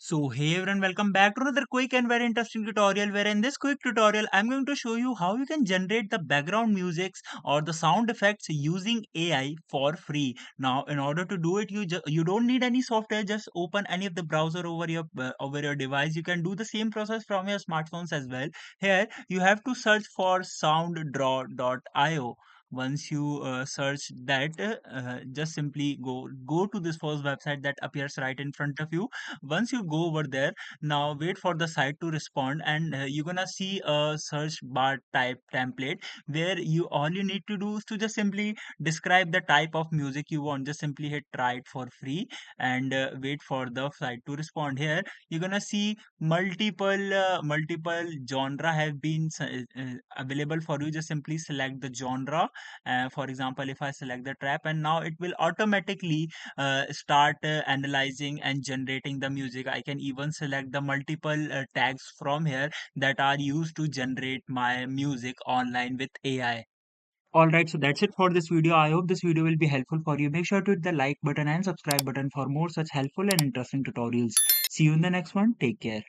So hey everyone, welcome back to another quick and very interesting tutorial where in this quick tutorial I'm going to show you how you can generate the background musics or the sound effects using AI for free. Now in order to do it you don't need any software, just open any of the browser over your device. You can do the same process from your smartphones as well. Here you have to search for sounddraw.io. Once you search that, just simply go to this first website that appears right in front of you. Once you go over there, now wait for the site to respond, and you're gonna see a search bar type template where you all you need to do is to just simply describe the type of music you want. Just simply hit try it for free and wait for the site to respond. Here you're gonna see multiple genre have been available for you. Just simply select the genre. For example, if I select the trap, and now it will automatically start analyzing and generating the music. I can even select the multiple tags from here that are used to generate my music online with AI. Alright, so that's it for this video. I hope this video will be helpful for you. Make sure to hit the like button and subscribe button for more such helpful and interesting tutorials. See you in the next one. Take care.